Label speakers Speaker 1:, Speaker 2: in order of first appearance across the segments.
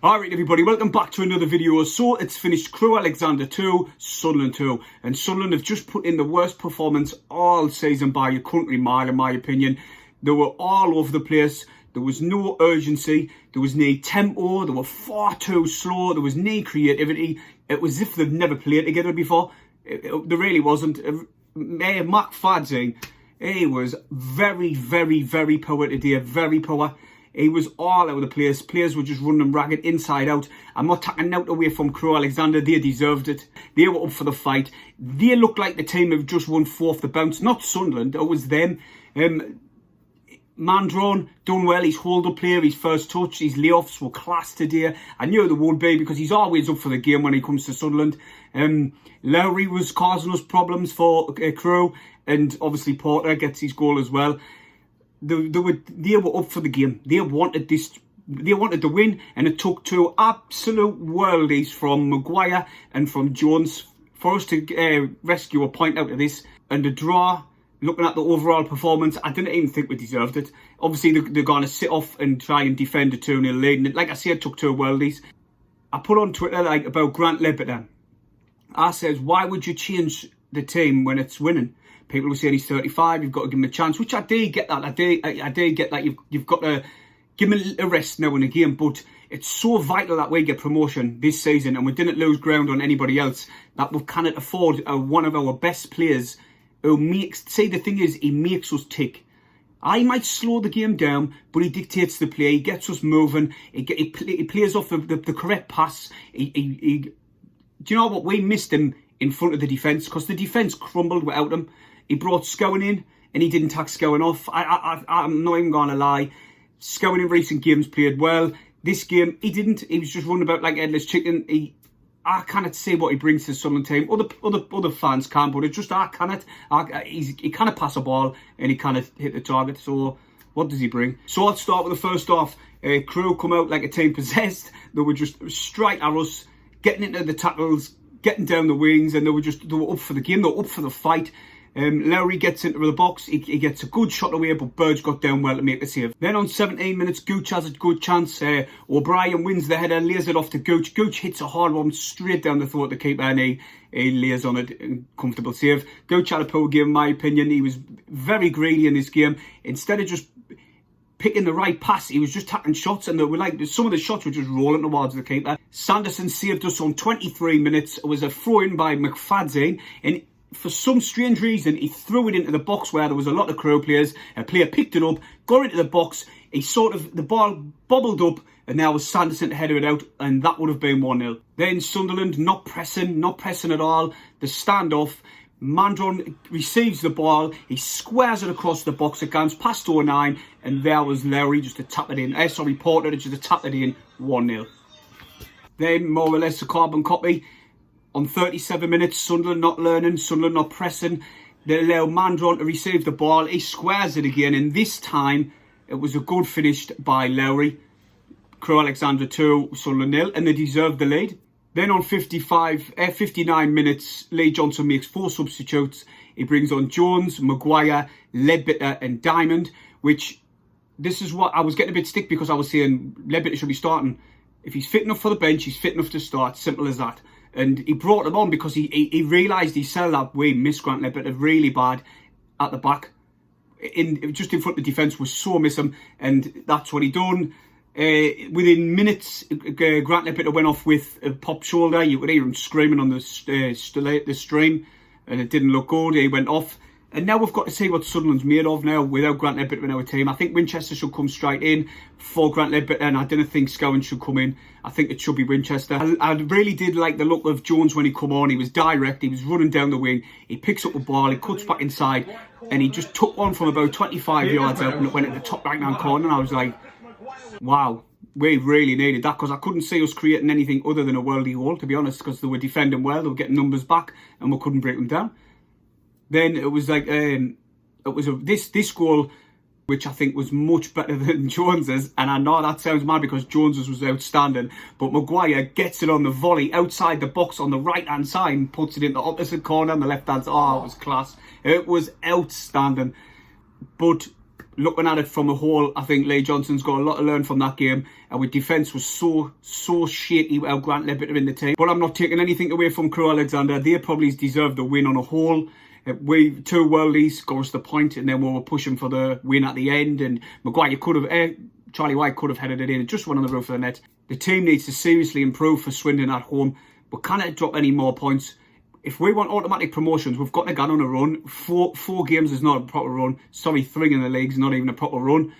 Speaker 1: Alright everybody, welcome back to another video. So it's finished Crewe Alexander 2, Sunderland 2. And Sunderland have just put in the worst performance all season by a country mile in my opinion. They were all over the place. There was no urgency. There was no tempo. They were far too slow. There was no creativity. It was as if they've never played together before. There really wasn't. Mark Fadzing, he was very poor today. Very poor. He was all out of the place. Players were just running ragged inside out. I'm not taking out away from Crewe Alexander. They deserved it. They were up for the fight. They looked like the team who just won 4 off the bounce. Not Sunderland. It was them. Mandron done well. His hold-up play, his first touch, his layoffs were class today. I knew they would be because he's always up for the game when he comes to Sunderland. Lowry was causing us problems for Crewe, and obviously Porter gets his goal as well. They were up for the game. They wanted this. They wanted to win, and it took 2 absolute worldies from Maguire and from Jones for us to rescue a point out of this. And the draw, looking at the overall performance, I didn't even think we deserved it. Obviously, they're going to sit off and try and defend a 2-0 lead. And like I said, it took 2 worldies. I put on Twitter about Grant Leadbitter. I says, why would you change the team when it's winning? People were saying he's 35, you've got to give him a chance, which I do get that. I do get that. You've got to give him a rest now and again, but it's so vital that we get promotion this season and we didn't lose ground on anybody else, that we cannot afford one of our best players who makes, see, the thing is, he makes us tick. I might slow the game down, but he dictates the play, he gets us moving, he plays off the correct pass. Do you know what? We missed him in front of the defence because the defence crumbled without him. He brought Scowen in and he didn't take Scowen off. I'm not even going to lie. Scowen in recent games played well. This game, he didn't. He was just running about like headless chicken. I cannot say what he brings to the Sunderland team. Other fans can, but it's just I cannot. He cannot pass a ball and he cannot hit the target. So what does he bring? So let's start with the first half. Crewe come out like a team possessed. They were just straight at us, getting into the tackles, getting down the wings, and they were up for the game. They were up for the fight. Lowry gets into the box, he gets a good shot away, but Burge got down well to make the save. Then on 17 minutes, Gooch has a good chance. O'Brien wins the header, lays it off to Gooch. Gooch hits a hard one straight down the throat of the keeper, and he lays on it. Comfortable save. Gooch had a poor game, in my opinion. He was very greedy in this game. Instead of just picking the right pass, he was just taking shots, and they were like, some of the shots were just rolling towards the keeper. Sanderson saved us on 23 minutes. It was a throw-in by McFadzean, and for some strange reason, he threw it into the box where there was a lot of Crewe players. A player picked it up, got into the box. The ball bobbled up, and now was Sanderson to header it out, and that would have been 1-0. Then Sunderland not pressing at all. The standoff. Mandron receives the ball. He squares it across the box against past 09, and there was Lowry just to tap it in. Porter just to tap it in. 1-0. Then more or less a carbon copy. On 37 minutes, Sunderland not learning, Sunderland not pressing. They allow Mandron to receive the ball. He squares it again, and this time it was a good finish by Lowry. Crewe Alexander 2, Sunderland 0, and they deserved the lead. Then on 59 minutes, Lee Johnson makes 4 substitutes. He brings on Jones, Maguire, Leadbitter and Diamond, which this is what I was getting a bit stick because I was saying Leadbitter should be starting. If he's fit enough for the bench, he's fit enough to start. Simple as that. And he brought him on because he realised he sell that way, missed Grant Leadbitter really bad at the back. Just in front of the defence was so missing, and that's what he done. Within minutes, Grant Leadbitter went off with a pop shoulder. You could hear him screaming on the stream, and it didn't look good. He went off. And now we've got to see what Sunderland's made of now without Grant Leadbitter in our team. I think Winchester should come straight in for Grant Leadbitter, and I didn't think Scowen should come in. I think it should be Winchester. I really did like the look of Jones when he come on. He was direct, he was running down the wing, he picks up the ball, he cuts back inside, and he just took one from about 25 yards out and it went at the top right-hand corner, and I was like, wow, we really needed that, because I couldn't see us creating anything other than a worldly goal, to be honest, because they were defending well, they were getting numbers back, and we couldn't break them down. Then it was like, this goal, which I think was much better than Jones's, and I know that sounds mad because Jones's was outstanding, but Maguire gets it on the volley outside the box on the right-hand side and puts it in the opposite corner on the left-hand side. Oh, it was class. It was outstanding. But looking at it from a whole, I think Lee Johnson's got a lot to learn from that game. Our defence was so shaky without Grant Leppiter in the team. But I'm not taking anything away from Crewe Alexandra. They probably deserved the win on a whole. We, two worldies, got us the point, and then we were pushing for the win at the end. And Maguire could have, Charlie White could have headed it in. It just went on the roof of the net. The team needs to seriously improve for Swindon at home. We can't drop any more points. If we want automatic promotions, we've got to get on a run. Four games is not a proper run. Sorry, 3 in the league is not even a proper run.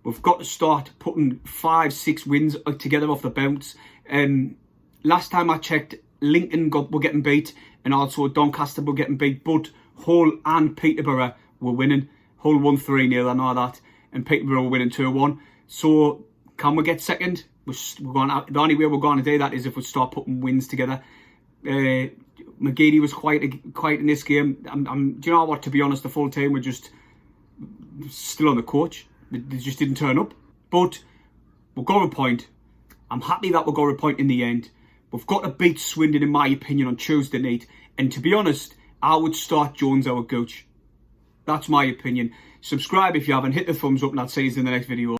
Speaker 1: We've got to start putting 5-6 wins together off the bounce. Last time I checked, Lincoln were getting beat, and also Doncaster were getting beat. But Hull and Peterborough were winning. Hull won 3-0, I know that. And Peterborough were winning 2-1. So, can we get second? We're going out. The only way we're going to do that is if we start putting wins together. McGeady was quiet in this game. Do you know what? To be honest, the full team were just still on the coach. They just didn't turn up. But we'll go a point. I'm happy that we'll go a point in the end. We've got to beat Swindon, in my opinion, on Tuesday night. And to be honest, I would start Jones our coach. That's my opinion. Subscribe if you haven't. Hit the thumbs up, and I'll see you in the next video.